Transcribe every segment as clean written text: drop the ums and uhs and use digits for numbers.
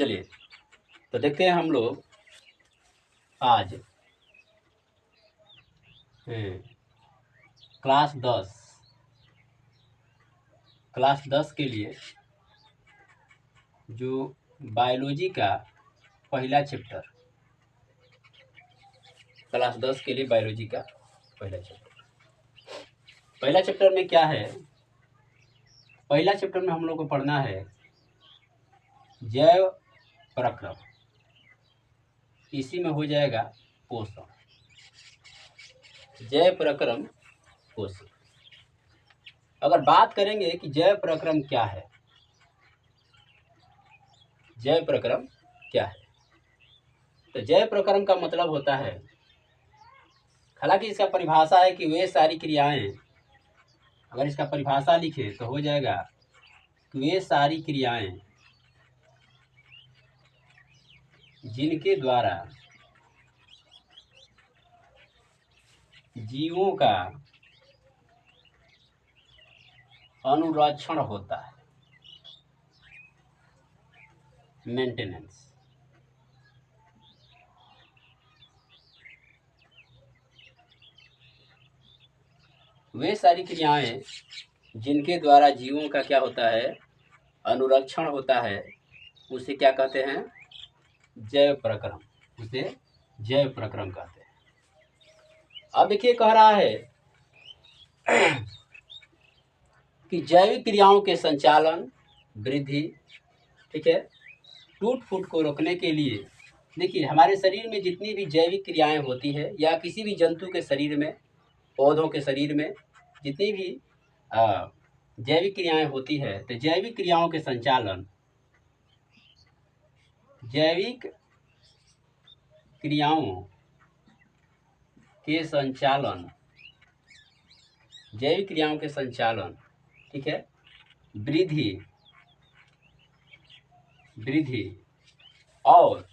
चलिए तो देखते हैं हम लोग आज क्लास 10 के लिए जो बायोलॉजी का पहला चैप्टर, क्लास 10 के लिए बायोलॉजी का पहला चैप्टर में क्या है। पहला चैप्टर में हम लोग को पढ़ना है जैव प्रक्रम, इसी में हो जाएगा पोषण, जैव प्रक्रम पोषण। अगर बात करेंगे कि जैव प्रक्रम क्या है, जैव प्रक्रम क्या है, तो जैव प्रक्रम का मतलब होता है, हालांकि इसका परिभाषा है कि वे सारी क्रियाएं, अगर इसका परिभाषा लिखे तो हो जाएगा कि वे सारी क्रियाएं जिनके द्वारा जीवों का अनुरक्षण होता है, मेंटेनेंस। वे सारी क्रियाएं जिनके द्वारा जीवों का क्या होता है, अनुरक्षण होता है, उसे क्या कहते हैं, जैव प्रक्रम, उसे जैव प्रक्रम कहते हैं। अब देखिए कह रहा है कि जैविक क्रियाओं के संचालन, वृद्धि, ठीक है, टूट फूट को रोकने के लिए, देखिए हमारे शरीर में जितनी भी जैविक क्रियाएं होती है या किसी भी जंतु के शरीर में, पौधों के शरीर में जितनी भी जैविक क्रियाएं होती है, तो जैविक क्रियाओं के संचालन, जैविक क्रियाओं के संचालन, जैविक क्रियाओं के संचालन, ठीक है, वृद्धि और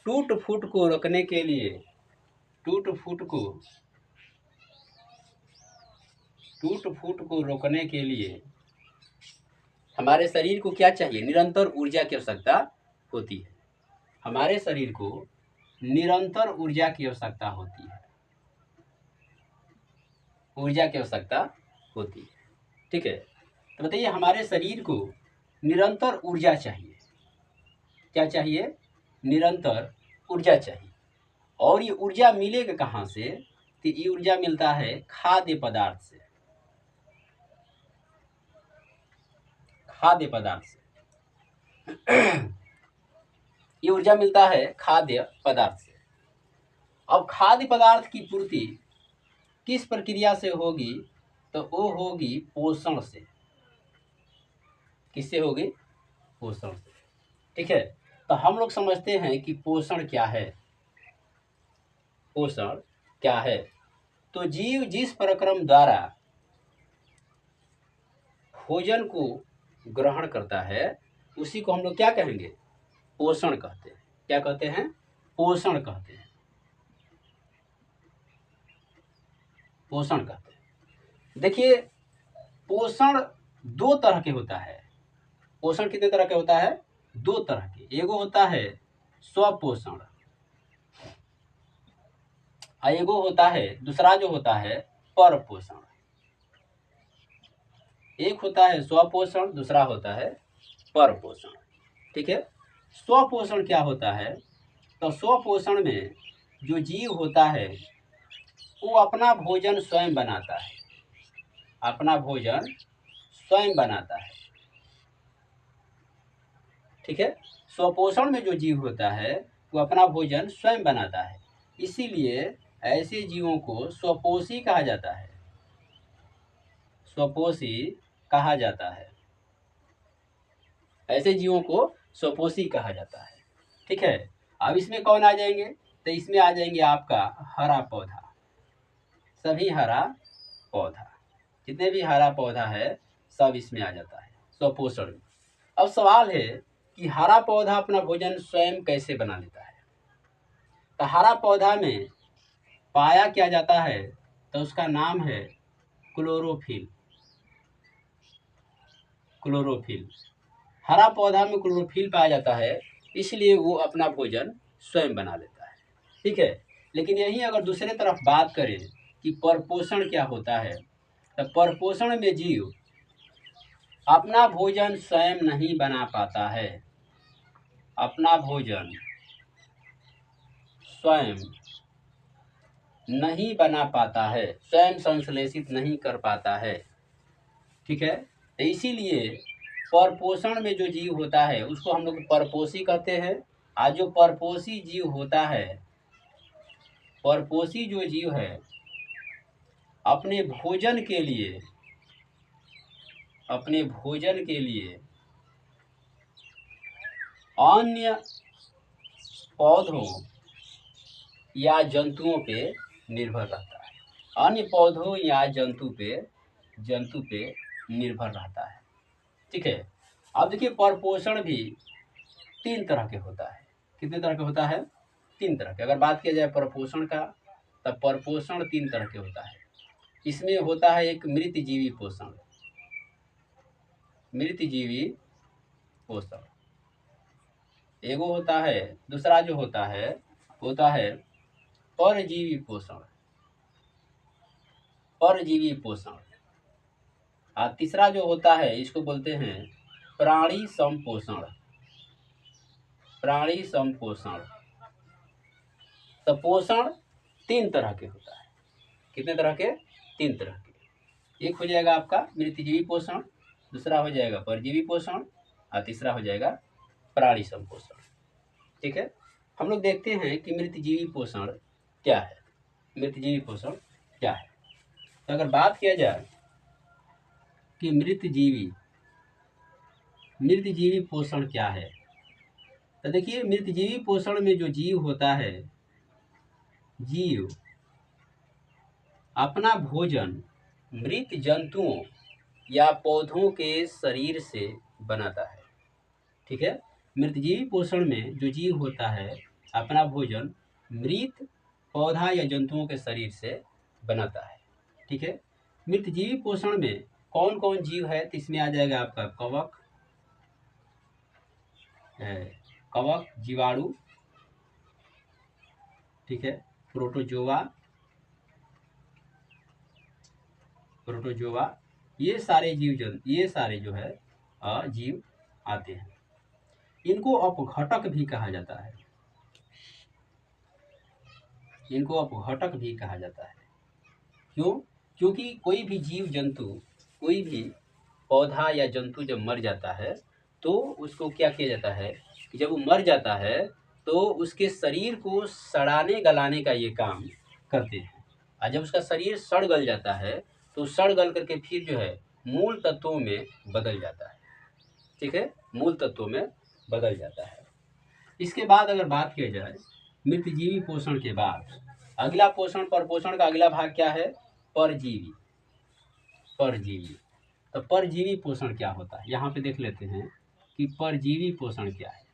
टूट फूट को रोकने के लिए, टूट फूट को रोकने के लिए हमारे शरीर को क्या चाहिए, निरंतर ऊर्जा की आवश्यकता होती है। हमारे शरीर को निरंतर ऊर्जा की आवश्यकता होती है, ऊर्जा की आवश्यकता होती है, ठीक है। तो बताइए हमारे शरीर को निरंतर ऊर्जा चाहिए, क्या चाहिए, निरंतर ऊर्जा चाहिए। और ये ऊर्जा मिलेगा कहाँ से, तो ये ऊर्जा मिलता है खाद्य पदार्थ से, खाद्य पदार्थ से ये ऊर्जा मिलता है खाद्य पदार्थ से। अब खाद्य पदार्थ की पूर्ति किस प्रक्रिया से होगी, तो वो होगी पोषण से। किससे होगी, पोषण से, ठीक है। तो हम लोग समझते हैं कि पोषण क्या है, पोषण क्या है। तो जीव जिस प्रक्रम द्वारा भोजन को ग्रहण करता है, उसी को हम लोग क्या कहेंगे, पोषण कहते हैं। क्या कहते हैं, पोषण कहते हैं, पोषण कहते हैं। देखिए पोषण दो तरह के होता है। पोषण कितने तरह के होता है, दो तरह के। एगो होता है स्वपोषण, और एगो होता है दूसरा जो होता है पर पोषण। एक होता है स्वपोषण, दूसरा होता है पर पोषण, ठीक है। स्वपोषण क्या होता है, तो स्वपोषण में जो जीव होता है वो अपना भोजन स्वयं बनाता है, अपना भोजन स्वयं बनाता है, ठीक है। स्वपोषण में जो जीव होता है वो अपना भोजन स्वयं बनाता है, इसीलिए ऐसे जीवों को स्वपोषी कहा जाता है, स्वपोषी कहा जाता है, ऐसे जीवों को स्वपोषी कहा जाता है, ठीक है। अब इसमें कौन आ जाएंगे, तो इसमें आ जाएंगे आपका हरा पौधा, सभी हरा पौधा, जितने भी हरा पौधा है सब इसमें आ जाता है स्वपोषण में। अब सवाल है कि हरा पौधा अपना भोजन स्वयं कैसे बना लेता है। तो हरा पौधा में पाया क्या जाता है, तो उसका नाम है क्लोरोफिल। क्लोरोफिल, हरा पौधा में क्लोरोफिल पाया जाता है, इसलिए वो अपना भोजन स्वयं बना लेता है। ठीक है, लेकिन यहीं अगर दूसरे तरफ बात करें कि परपोषण क्या होता है, तो परपोषण में जीव अपना भोजन स्वयं नहीं बना पाता है, अपना भोजन स्वयं नहीं बना पाता है, स्वयं संश्लेषित नहीं कर पाता है। ठीक है, तो इसीलिए परपोषण में जो जीव होता है उसको हम लोग परपोषी कहते हैं। आज जो परपोषी जीव होता है, परपोषी जो जीव है अपने भोजन के लिए, अपने भोजन के लिए अन्य पौधों या जंतुओं पे निर्भर रहता है, अन्य पौधों या जंतु पे निर्भर रहता है। ठीक है, अब देखिए परपोषण भी 3 तरह के होता है। कितने तरह के होता है? 3 तरह के। अगर बात किया जाए परपोषण का, तब परपोषण 3 तरह के होता है। इसमें होता है एक मृतजीवी पोषण, मृतजीवी पोषण एगो होता है। दूसरा जो होता है परजीवी पोषण, परजीवी पोषण। और तीसरा जो होता है इसको बोलते हैं प्राणी संपोषण, प्राणी संपोषण। तो पोषण 3 तरह के होता है। कितने तरह के? 3 तरह के। एक हो जाएगा आपका मृतजीवी पोषण, दूसरा हो जाएगा परजीवी पोषण और तीसरा हो जाएगा प्राणी संपोषण। ठीक है, हम लोग देखते हैं कि मृतजीवी पोषण क्या है। मृतजीवी पोषण क्या है? तो अगर बात किया जाए कि मृतजीवी पोषण क्या है, तो देखिए मृतजीवी पोषण में जो जीव होता है, जीव अपना भोजन मृत जंतुओं या पौधों के शरीर से बनाता है। ठीक है, मृतजीवी पोषण में जो जीव होता है अपना भोजन मृत पौधा या जंतुओं के शरीर से बनाता है। ठीक है, मृतजीवी पोषण में कौन कौन जीव है? तो इसमें आ जाएगा आपका कवक, जीवाणु, ठीक है, प्रोटोजोआ, ये सारे ये सारे जो है जीव आते हैं। इनको अपघटक भी कहा जाता है, इनको अपघटक भी कहा जाता है। क्यों? क्योंकि कोई भी जीव जंतु, कोई भी पौधा या जंतु जब मर जाता है तो उसको क्या किया जाता है कि जब वो मर जाता है तो उसके शरीर को सड़ाने गलाने का ये काम करते हैं। और जब उसका शरीर सड़ गल जाता है तो सड़ गल करके फिर जो है मूल तत्वों में बदल जाता है। ठीक है, मूल तत्वों में बदल जाता है। इसके बाद अगर बात किया जाए मृतजीवी पोषण के बाद अगला पोषण, परपोषण का अगला भाग क्या है? परजीवी। परजीवी, तो परजीवी पोषण क्या होता है? यहाँ पे देख लेते हैं कि परजीवी पोषण क्या है।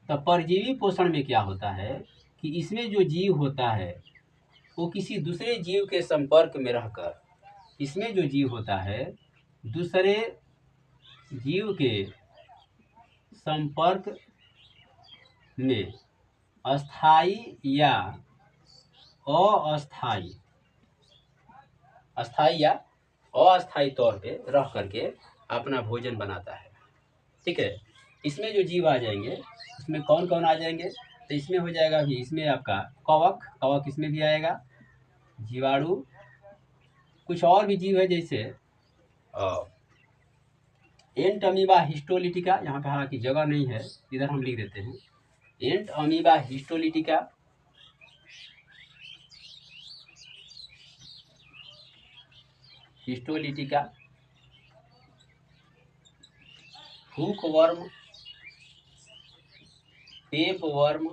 तो परजीवी पोषण में क्या होता है कि इसमें जो जीव होता है वो किसी दूसरे जीव के संपर्क में रहकर, इसमें जो जीव होता है दूसरे जीव के संपर्क में अस्थाई या अस्थाई, अस्थाई या अस्थाई तौर पे रह करके अपना भोजन बनाता है। ठीक है, इसमें जो जीव आ जाएंगे इसमें कौन कौन आ जाएंगे? तो इसमें हो जाएगा भी, इसमें आपका कवक इसमें भी आएगा, जीवाणु, कुछ और भी जीव है जैसे एंट अमीबा हिस्टोलिटिका, यहाँ पे हालांकि जगह नहीं है, इधर हम लिख देते हैं Entamoeba histolytica, hookworm, tapeworm,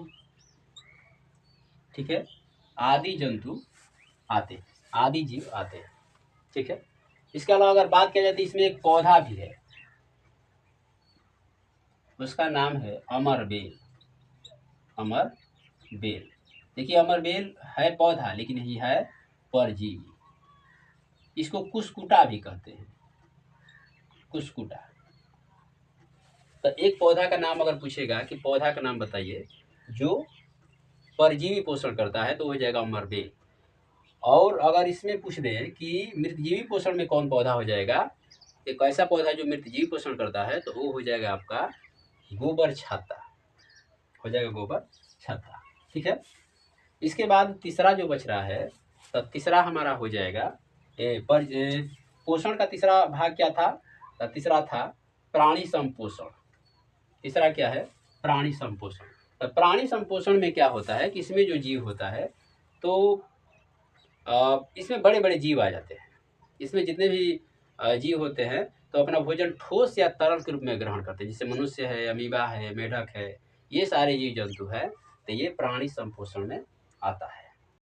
ठीक है, आदि जंतु आते हैं, आदि जीव आते हैं। ठीक है, इसके अलावा अगर बात किया जाए तो इसमें एक पौधा भी है, उसका नाम है अमरबेल। अमरबेल, देखिए अमरबेल है पौधा लेकिन यही है परजीवी। इसको कुस्कुटा भी कहते हैं, कुस्कुटा। तो एक पौधा का नाम अगर पूछेगा कि पौधा का नाम बताइए जो परजीवी पोषण करता है, तो हो जाएगा मरबेल। और अगर इसमें पूछ दें कि मृतजीवी पोषण में कौन पौधा हो जाएगा, एक ऐसा पौधा जो मृतजीवी पोषण करता है, तो वो हो जाएगा आपका गोबर छाता, हो जाएगा गोबर छाता। ठीक है। इसके बाद तीसरा जो बच रहा है, तो तीसरा हमारा हो जाएगा पोषण का तीसरा भाग क्या था, तो तीसरा था प्राणी संपोषण। तीसरा क्या है, प्राणी संपोषण। तो प्राणी संपोषण में क्या होता है कि इसमें जो जीव होता है, तो इसमें बड़े बड़े जीव आ जाते हैं। इसमें जितने भी जीव होते हैं तो अपना भोजन ठोस या तरल के रूप में ग्रहण करते हैं, जैसे मनुष्य है, अमीबा है, मेढक है, ये सारे जीव जंतु है, तो ये प्राणी संपोषण में आता है।